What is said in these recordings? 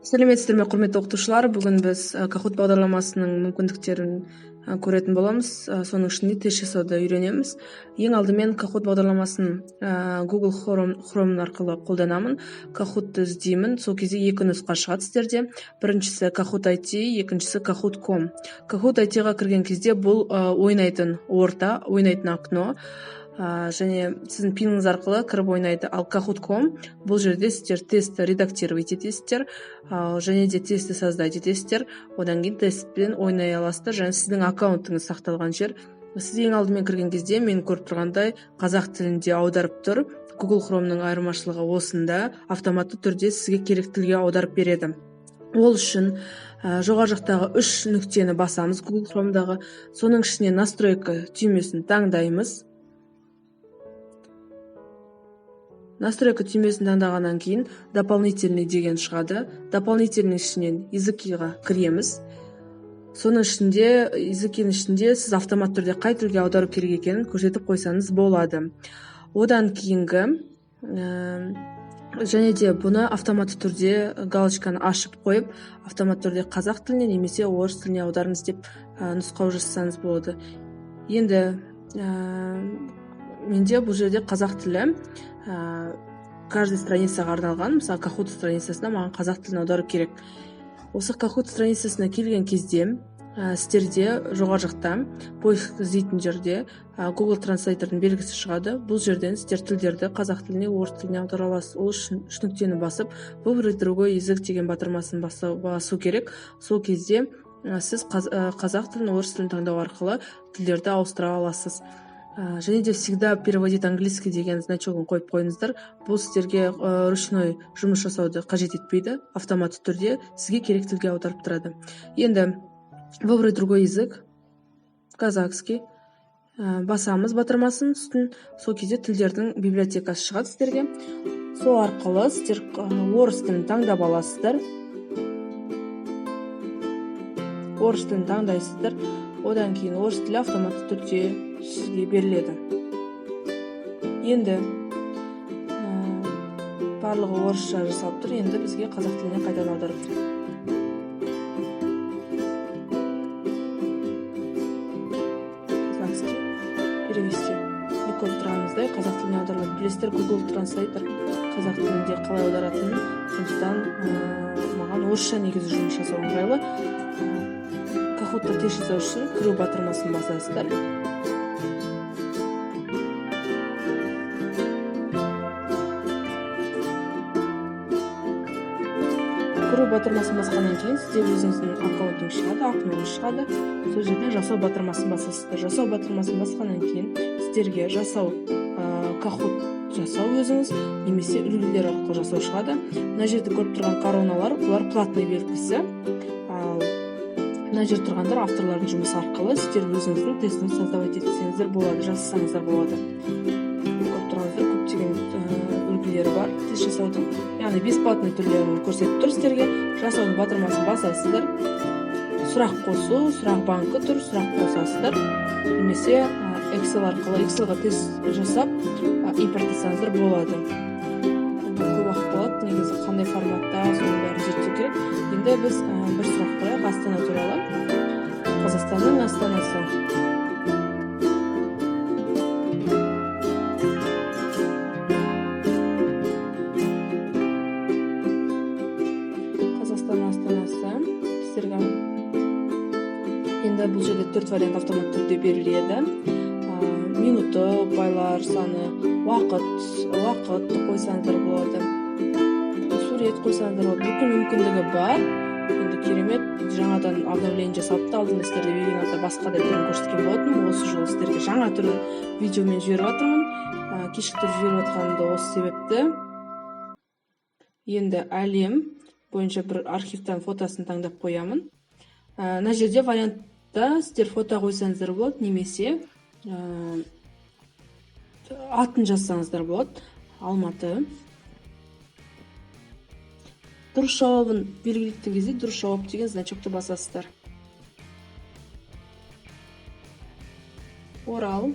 Сәлеметсіздер ме, құрметті оқытушылар? Бүгін біз Kahoot бағдарламасының мүмкіндіктерін көретін боламыз. Соның ішінде тест жасауды үйренеміз. Ең алдымен Kahoot бағдарламасын Google Chrome арқылы қолданамын. Kahoot-ты іздеймін. Сол кезде екі нұсқа шығады сіздерде. Біріншісі Kahoot IT, екіншісі Kahoot.com. Kahoot IT-ға кірген кезде бұл ойнайтын орта, ойнайтын окно. Және сіздің пиніңіз арқылы кіріп ойнайды. Ал Kahoot.com бұл жерде сіздер тестті редактировать етесіздер, және де тестті создать етесіздер. Одан кейін тестпен ойнай аласыздар, және сіздің аккаунтыңыз сақталған жер. Сіз ең алдымен кірген кезде мен көріп тұрғандай қазақ тілінде аударып тұр. Google Chrome'ның айырмашылығы осында, автоматты түрде сізге керек тілге аударып береді. Ол үшін жоғары жақтағы 3 нүктені басамыз Google Chrome'дағы. Соның ішіне настройка түймесін таңдаймыз. Настройка түймесін таңдағаннан кейін дополнительный деген шығады. Дополнительный ішінен языкиға кіреміз. Соның ішінде, языкинің ішінде сіз автомат түрде қай тілге аудару керек екенін көрсетіп қойсаңыз болады. Одан кейінгі және де бұны автоматты түрде галочканы ашып қойып, автоматты түрде қазақ тіліне немесе орыс тіліне аударыңыз деп нұсқау жасасаңыз болады. Енді менде бұл жерде қазақ тілі каждый страницаға арналған. Мысалы, Kahoot страницасына маған қазақ тілін аудару керек. Осы Kahoot страницасына келген кезде сіздерде жоғары жақта поиск іздейтін жерде Google Translator'дың белгісі шығады. Бұл жерден сіздер тілдерді қазақ тіліне, орыс тіліне аудара аласыз. Ол үшін 3 нүктені басып, выбрать другой язык деген батырмасын басу керек. Сол кезде сіз қазақ тілін, орыс тілін таңдау арқылы тілдерді ауыстыра аласыз. Және де всегда переводить английский деген значогын қойып қойыңыздар. Бұл сіздерге ручной жұмыс жасауды қажет етпейді. Автоматты түрде сізге керек тілге аударып тұрады. Енді выбрать другой язык, казахский, басамыз батырмасын үстін. Сол кезде тілдердің библиотекасы шығады сіздерге. Сол арқылы сіздер орыс тілін таңдап аласыздар. Орыс тілін таңдайсыздар. Одан кейін орыс тілі автоматты түрде сізге беріледі. Енді барлығы орысша жасалып тұр. Енді бізге қазақ тіліне қайтадан аударып тұр. Казахский перевести. Көріп тұрғанымыздай қазақ тіліне аударылады. Білесіздер, Google Translator қазақ тілінде қалай аударатынын. Сондықтан маған орысша негізі жұмыс жасау ыңғайлы. Kahoot-та тест жасау үшін кіру батырмасын басасыздар. Кіру батырмасын басқаннан кейін сізде өзіңіздің аккаунтыңыз шығады, окноңыз шығады. Сол жерден жасау батырмасын басасыздар. Жасау батырмасын басқаннан кейін сіздерге жасау Kahoot жасау өзіңіз немесе үлгілер арқылы жасау шығады. Мына жерде көріп тұрған короналар, бұлар платный белгісі. Мына жерде тұрғандар авторлардың жұмысы арқылы сіздер өзіңіздің тестін создавать етсеңіздер болады, жасасаңыздар болады. Көріп тұрғандар көптеген үлгілері бар тест жасаудың. Яғни бесплатный түрлерін көрсетіп тұр сіздерге. Жасаудың батырмасын басасыздар. Сұрақ қосу, сұрақ банкі тұр, сұрақ қосасыздар. Немесе Excel арқылы, Excel-ға тест жасап импорттасаңыздар болады. Көп уақыт болады, негізі қандай форматта, соның бәрін зерттеу керек. Енді біз бір сұрақ қояйық, Астана туралы. Қазақстанның астанасы. Қазақстанның астанасы. Сіздерге енді бұл жерде 4 вариант автоматты түрде беріледі. Минуты, байлар саны, уақыт қойсаңыздар болады. Сурет қойсаңыздар болады. Бүкіл мүмкіндігі бар. Енді керемет, жаңадан обновление жасалыпты. Алдында сіздерде вебинарда басқа да түрін көрсеткен болатынмын. Осы жолы сіздерге жаңа түрін видеомен жіберіп жатырмын. Кешіктіріп жіберіп жатқанымда осы себепті. Енді әлем бойынша бір архивтан фотосын таңдап қоямын. Мына жерде вариантта сіздер фото қойсаңыздар болады, немесе атын жазсаңыздар болады. Алматы. Дұрыс жауабын белгілейтін кезде дұрыс жауап деген значокты басасыздар. Орал.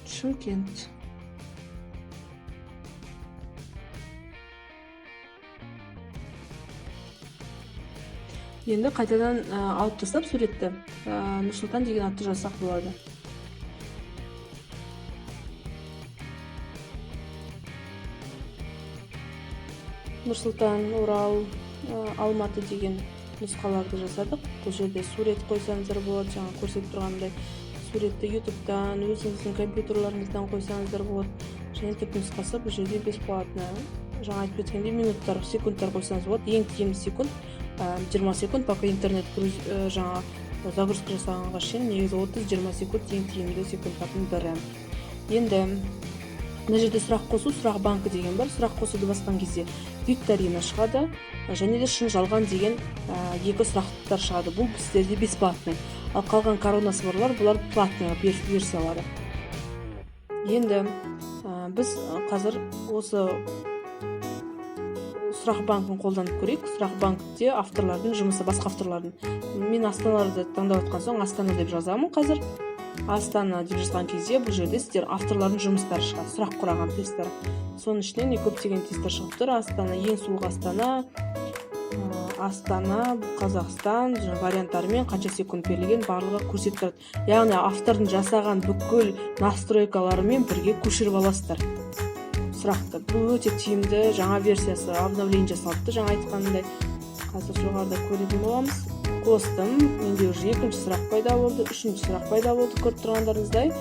Шымкент. Енді қайтадан алып тастап суретті Нұрсұлтан деген атты жазсақ болады. Нұрсұлтан, Орал, Алматы деген нұсқаларды жасадық. Бұл жерде сурет қойсаңыздар болады, жаңа көрсетіп тұрғандай. Суретті ютубтан, өзіңіздің компьютерларыңыздан қойсаңыздар болады. Және түпнұсқасы бұл жерде бесплатно. Жаңа айтып өткендей минуттар, секундтар қойсаңыз болады. Ең тиімді секунд 20 секунд, пока интернет жаңа загрузка жасағанға шейін негізі 30-20 секунд ең тиімді секундтардың бірі. Енді мына жерде сұрақ қосу, сұрақ банкі деген бар. Сұрақ қосуды басқан кезде викторина шығады, және де шын жалған деген екі сұрақтар шығады. Бұл сіздерде бесплатный. Ал қалған коронасы барлар, бұлар платный версиялары. Енді біз қазір осы сұрақ банкін қолданып көрейік. Сұрақ банкте авторлардың жұмысы, басқа авторлардың. Мен Астаналарды таңдап отқан соң Астана деп жазамын қазір. Астана деп жазған кезде бұл жерде сіздер авторлардың жұмыстары шығады, сұрақ құраған тесттер. Соның ішінен көптеген тесттер шығып тұр. Астана, ең суық Астана, Астана, Қазақстан варианттарымен қанша секунд берілген барлығы көрсетіп тұрады. Яғни автордың жасаған бүкіл настройкаларымен бірге көшіріп аласыздар сұрақты. Бұл өте тиімді, жаңа версиясы обновление жасалыпты, жаңа айтқанымдай. Қазір жоғарыда көретін боламыз. Қостым, менде уже екінші сұрақ пайда болды, үшінші сұрақ пайда болды, көріп тұрғандарыңыздай.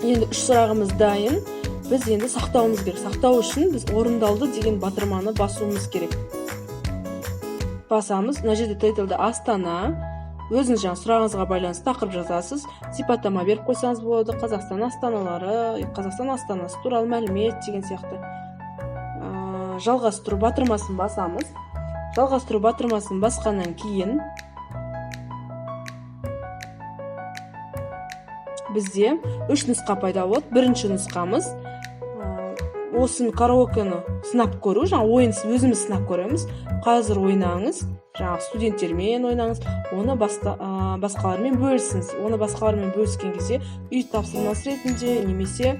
Енді үш сұрағымыз дайын. Біз енді сақтауымыз керек. Сақтау үшін біз орындалды деген батырманы басуымыз керек. Басамыз. Мына жерде тайтлда Астана. Өзіңіз жаңа сұрағыңызға байланысты тақырып жазасыз. Сипаттама беріп қойсаңыз болады. Қазақстан астаналары, Қазақстан астанасы туралы мәлімет деген сияқты. Жалғастыру батырмасын басамыз. Жалғастыру батырмасын басқаннан кейін бізде үш нұсқа пайда болады. Бірінші нұсқамыз осын караокені сынап көру, жаңа ойын өзіміз сынап көреміз. Қазір ойнаңыз, жаңа студенттермен ойнаңыз, оны басқалармен бөлісіңіз. Оны басқалармен бөліскен кезде үй тапсырмасы ретінде немесе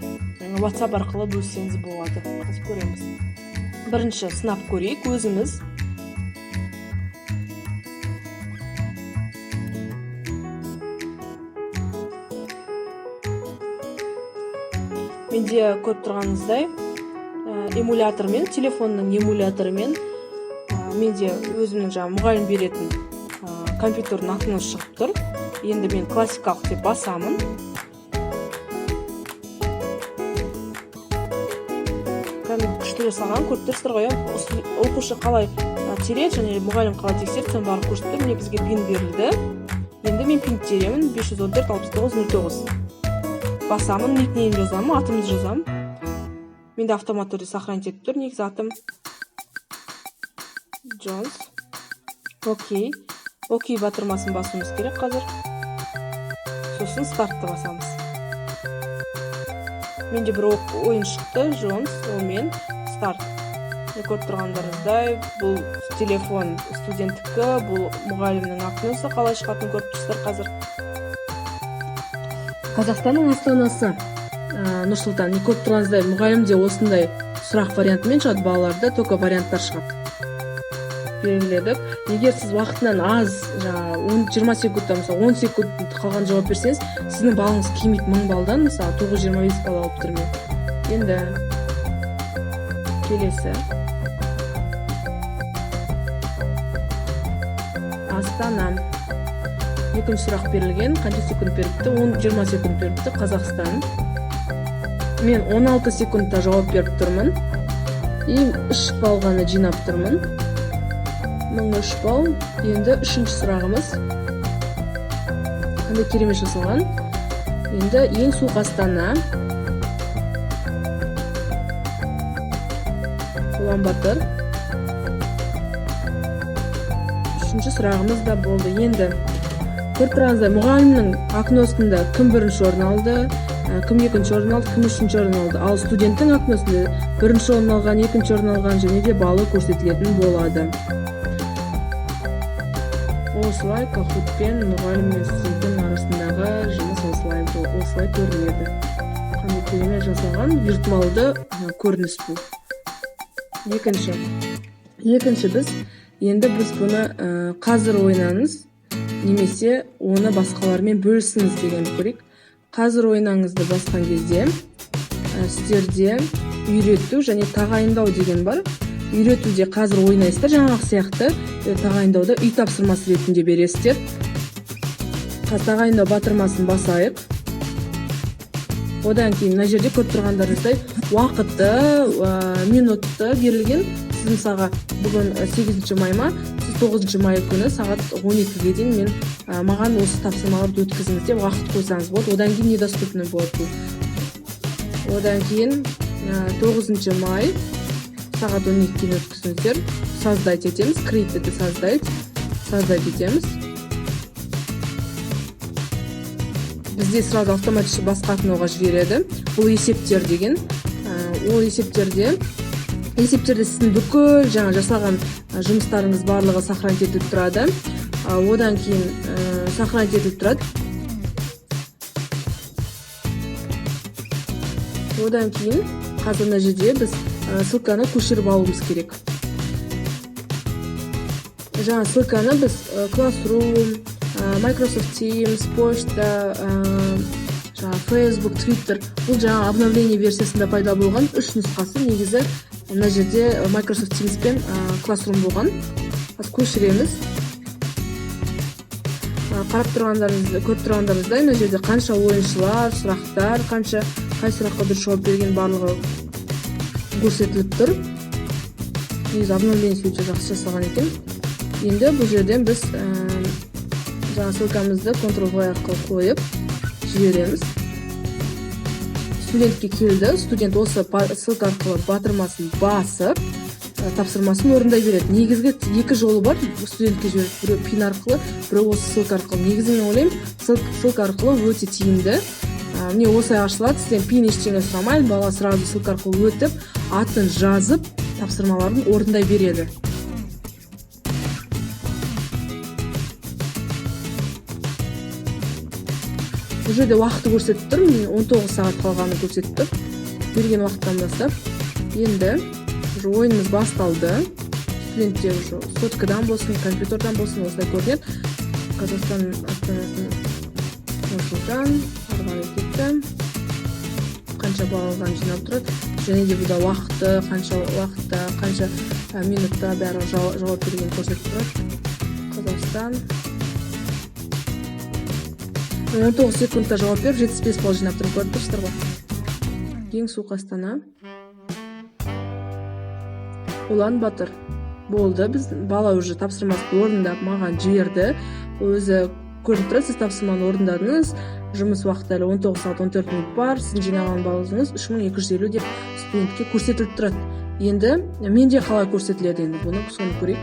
WhatsApp арқылы бөліссеңіз болады. Қазір көреміз. Бірінші сынап көрейік өзіміз. Менде көріп тұрғаныңыздай эмулятормен, телефонның эмуляторымен менде өзімнің жаңа мұғалім беретін компьютердің атынан шығып тұр. Енді мен классикалық деп басамын. Күшті жасалған көріп тұрсыздар ғой. Оқушы қалай тереді және мұғалім қалай тексереді, соны барлық көрсетіп тұр. Міне бізге пин берілді. Енді мен пин теремін 514-69-09. Басамын, никнейм жазамын, атымды жазамын. Менде автомат түрде сохранить етіп тұр. Негізі атым Джонс. Окей. Окей батырмасын басуымыз керек қазір. Сосын стартты басамыз. Менде бір ойын шықты. Джонс, омен старт. Көріп тұрғандарыңыздай, бұл телефон студенттікі, бұл мұғалімнің ақнысы қалай шығатынын көріп тұрсыздар қазір. Қазақстанның астанасы Нұрсұлтан. Көріп тұрғаныңыздай, мұғалімде осындай сұрақ вариантымен шығады, балаларда только варианттар шығады. Белгіледік. Егер сіз уақытынан аз, 20 секундта, мысалы 10 секунд қалған жауап берсеңіз, сіздің балыңыз келмейді 1000 балдан, мысалы 925 бал алып тұр мен. Енді келесі. Астана. Екінші сұрақ берілген, қанша секунд беріпті? 20 секунд беріпті. Қазақстан. Мен 16 секундта жауап беріп тұрмын. Ең 3 балл ғана жинап тұрмын. 1003 балл. Енді үшінші сұрағымыз. Қандай керемет жасалған. Енді ең суық Астана. Ұлан-Батыр. Үшінші сұрағымыз да болды. Енді көріп тұрғаныңыздай, мұғалімнің окносында кім бірінші орын алды, кім екінші орын алды, кім үшінші орын алды. Ал студенттің окносында бірінші орын алған, екінші орын алған және де балы көрсетілетін болады. Осылай Kahoot пен мұғалім мен студенттің арасындағы жұмыс осылай осылай көрінеді. Қандай көзімен жасалған виртуалды көрініс бұл. Екінші біз бұны қазір ойнаңыз, немесе оны басқалармен бөлісіңіз деген көрейік. Қазір ойнаңызды басқан кезде сіздерде үйрету және тағайындау деген бар. Үйретуде қазір ойнайсыздар, жаңағы сияқты, тағайындауда үй тапсырмасы ретінде бересіздер. Тағайындау батырмасын басайық. Одан кейін мына жерде көріп тұрғандарыңыздай уақыты, минутты берілген. Сіз мысалға бүгін 8 май ма, сіз 9 май күні сағат 12-ге дейін маған осы тапсырмаларды өткізіңіз деп уақыт қойсаңыз болады. Одан кейін недоступны болады. Одан кейін 9 май сағат 12-ге дейін өткізіңіздер. Создать етеміз, create создать етеміз. Бізде сразу автоматически басқа окноға жібереді. Бұл есептер деген. Ол есептерде сіздің бүкіл жаңа жасалған жұмыстарыңыз барлығы сохранить етіліп тұрады. Одан кейін сохранить етіліп тұрады. Одан кейін қазір мына жерде біз ссылканы көшіріп алуымыз керек. Жаңа ссылканы біз Classroom, Microsoft Teams, почта, Facebook, Twitter, бұл жаңа обновление версиясында пайда болған 3 нұсқасы. Негізі мына жерде Microsoft Teams пен Classroom болған. Көшіреміз. Қарап көріп тұрғандарыңыздай, мына жерде қанша ойыншылар, сұрақтар, қай сұраққа дұрыс жауап берген барлығы көрсетіліп тұр. Негізі обновление өте жақсы жасалған екен. Енді бұл жерден біз жаңа ссылкамызды Ctrl-V арқылы қойып жібереміз. Студентке келді. Студент осы ссылка арқылы батырмасын басып, тапсырмасын орындай береді. Негізгі 2 жолы бар студентке жібереді. Біреу пин арқылы, біреу осы ссылка арқылы. Негізі мен ойлаймын, ссылка арқылы өте тиімді. Міне осылай ашылады. Сізден пин ештеңе сұрамайды. Бала сразу ссылка арқылы өтіп, атын жазып, тапсырмаларын орындай береді. Бұл жерде уақыты көрсетіп тұр. 19 сағат қалғаны көрсетіп тұр. Берген уақыттан бастап. Енді ойынымыз басталды. Студенттер соткадан болсын, компьютердан болсын осылай көрінеді. Қазақстан астанасын Нұр-Сұлтан, арғары кетті. Қанша балл алған жинап тұрады. Және де бұда уақыты, қанша минутта бәрі жауап берген көрсетіп тұрады. Қазақстан 19 секундта жауап беріп, 75 балл жинап тұрып көріп тұрсыздар ғой. Ең суық Астана. Ұлан Батыр. Болды, біз бала уже тапсырмасын орындап маған жіберді. Өзі көріп тұрады, сіз тапсырманы орындадыңыз. Жұмыс уақыты әлі 19 сағат 14 минут бар. Сіздің жинаған баллыңыз 3250 деп студентке көрсетіліп тұрады. Енді менде қалай көрсетіледі енді бұны соны көрейік.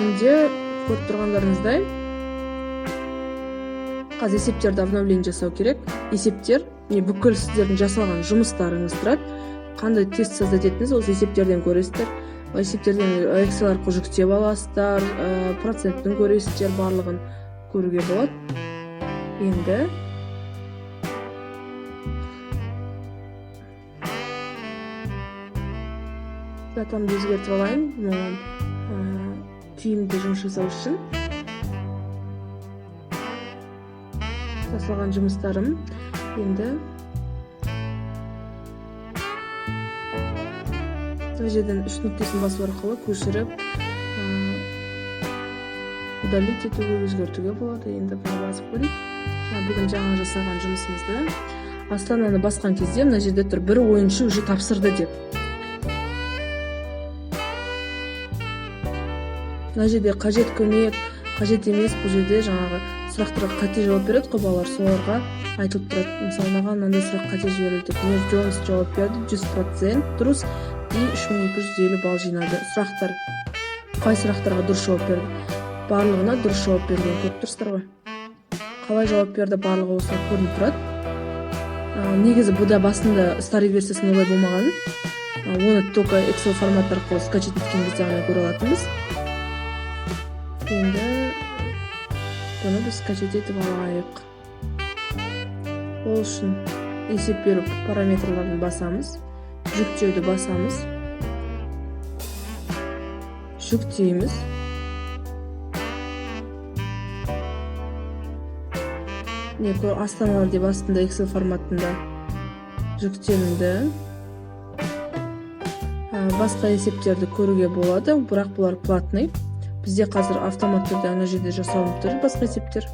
Менде көріп тұрғандарыңыздай қазір есептерді обновление жасау керек. Есептер бүкіл сіздердің жасалған жұмыстарыңыз тұрады. Қандай тест создать еттіңіз, осы есептерден көресіздер. Есептерден Excel арқылы жүктеп аласыздар, проценттің көресіздер, барлығын көруге болады. Енді датамды өзгертіп алайын. Тиімді жұмыс жасау үшін жасалған жұмыстарым. Енді мына жерден 3 нүктесін басу арқылы көшіріп удалить етуге, өзгертуге болады. Енді бұны басып көрейік. Бүгін жаңа жасаған жұмысымызды Астананы басқан кезде мына жерде тұр, бір ойыншы уже тапсырды деп. Мына жерде қажет көмек, қажет емес, бұл жерде жаңағы сұрақтарға қате жауап береді қой балалар, соларға айтылып тұрады. Мысалы, маған мынандай сұрақ қате жіберілді деп. Мир Джонс жауап берді, 100% дұрыс и 3250 балл жинады. Сұрақтар, қай сұрақтарға дұрыс жауап берді? Барлығына дұрыс жауап берген көріп тұрсыздар ғой. Қалай жауап берді, барлығы осылай көрініп тұрады. Негізі бұда басында старый версиясында олай болмаған. Оны только Excel формат аркылуу скачать эткен кезде гана көрө алатынбыз. Енді бұны біз скачать етіп алайық. Ол үшін есеп беріп параметрларын басамыз, жүктеуді басамыз, жүктейміз. Астаналар деп астында Excel форматында жүктелінді. Басқа есептерді көруге болады, бірақ бұлар платный. Бізде қазір автомат түрде ана жерде жасалынып тұр басқа есептер.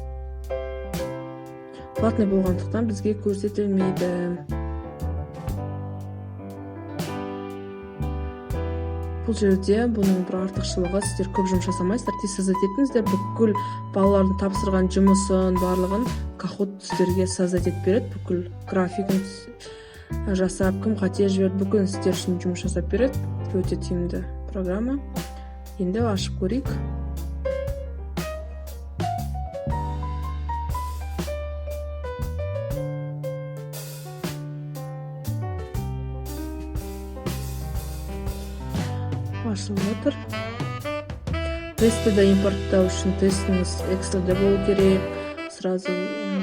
Платный болғандықтан бізге көрсетілмейді. Бұл жерде бұның бір артықшылығы, сіздер көп жұмыс жасамайсыздар, тез создать етіңіздер. Бүкіл балалардың тапсырған жұмысын, барлығын Kahoot сіздерге создать етіп береді. Бүкіл графигін жасап, кім қате жіберді, бүкіл сіздер үшін жұмыс жасап береді. Өте тиімді программа. Енді ашып көрейік. Ашылып отыр. Тестті де импорттау үшін тестіңіз Excel'де болу керек. Сразу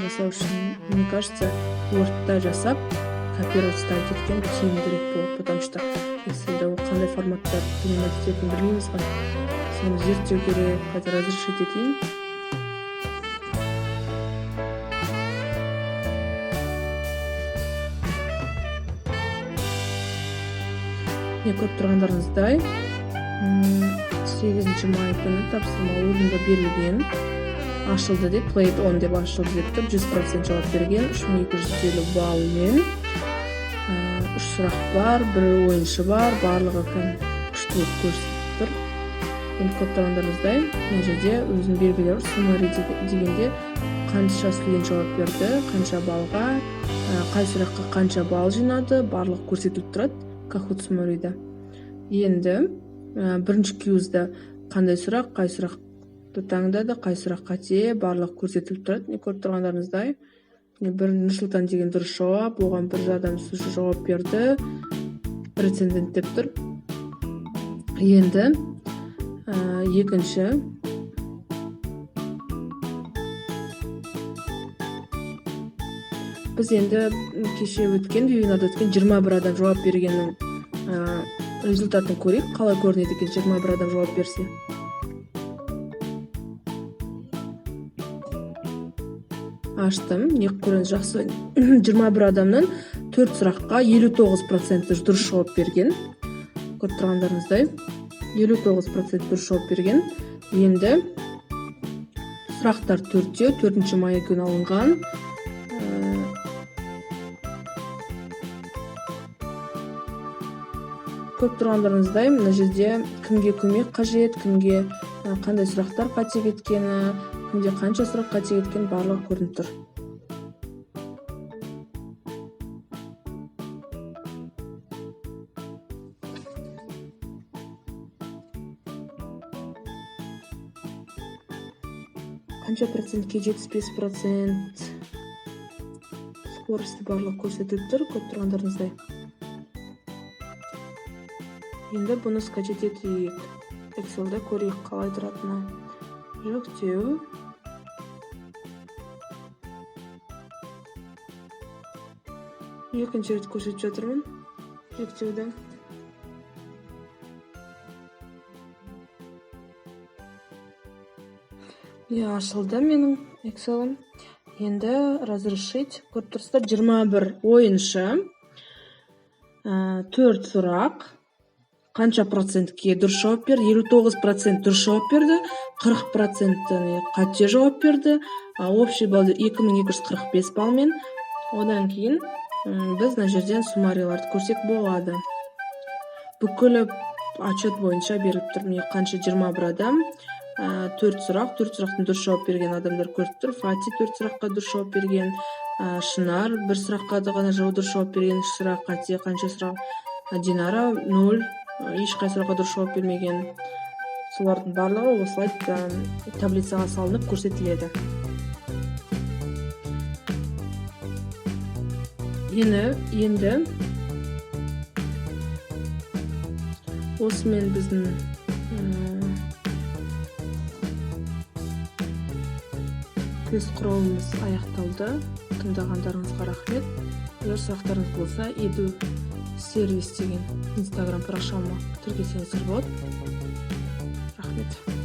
жасау үшін, мне кажется, Word'да жасап, копировать ставить еткен тиімдірек болады, потому что Excel'де ол қандай форматтар принимать ететінін білмейміз ғой. Соны зерттеу керек, қазір разрешить етейін. Көріп тұрғандарыңыздай 8 май күні тапсырма орында берілген. Ашылды деп, played on деп ашылды деп тұр, 100% жауап берген, 3250 баллмен. 3 сұрақ бар, 1 ойыншы бар, барлығы күштілік көрсетіп тұр. Енді көріп тұрғандарыңыздай, мына жерде өзінің белгілері summary дегенде қанша студент жауап берді, қанша балға, қай сұраққа қанша балл жинады, барлығы көрсетіліп тұрады Kahoot summary'да. Енді бірінші квизда қандай сұрақ, қай сұрақты таңдады, қай сұрақ қате, барлығы көрсетіліп тұрады. Көріп тұрғандарыңыздай, бір Нұрсұлтан деген дұрыс жауап, оған бір адам жауап берді, претендент деп тұр. Енді екінші біз енді кеше өткен, вебинарда өткен 21 адам жауап бергеннің результатын көрейік. Қалай көрінеді екен 21 адам жауап берсе. Аштым, не көріңіз жақсы. 21 адамның 4 сұраққа 59% дұрыс жауап берген. Көріп тұрғандарыңыздай 59% дұрыс жауап берген. Енді сұрақтар 4 май күні алынған. Көріп тұрғандарыңыздай, мына жерде кімге көмек қажет, кімге қандай сұрақтар қате кеткені, кімде қанша сұрақ қате кеткен барлығы көрініп тұр. Қанша процентке 75% скорості барлығы көрсетіліп тұр, көріп тұрғандарыңыздай. Енді бұны скачать етейік. Excel'да көрейік қалай тұратыны. Жүктеу. Екінші рет көрсетіп жатырмын. Жүктеуді. Ашылды менің Excel'ым. Енді разрешить. Көріп тұрсыздар, 21 ойыншы, 4 сұрақ. Қанша процентке дұрыс жауап берді? 59% дұрыс жауап берді, 40% қате жауап берді. Общий балл 2245 баллмен. Одан кейін біз мына жерден суммариларды көрсек болады. Бүкіл отчет бойынша беріліп тұр. Міне қанша 21 адам, 4 сұрақ, 4 сұрақтың дұрыс жауап берген адамдар көріп тұр. Фати 4 сұраққа дұрыс жауап берген, Шынар 1 сұраққа ғана дұрыс жауап берген, сұрақ қате, қанша сұрақ, Динара 0, ешқай сұраққа дұрыс жауап бермеген. Солардың барлығы осылай таблицаға салынып көрсетіледі. Енді осымен біздің тест құралымыз аяқталды. Тыңдағандарыңызға рахмет. Егер сұрақтарыңыз болса, Edu сервис деген инстаграм парақшама тіркелсеңіздер болады. Рахмет.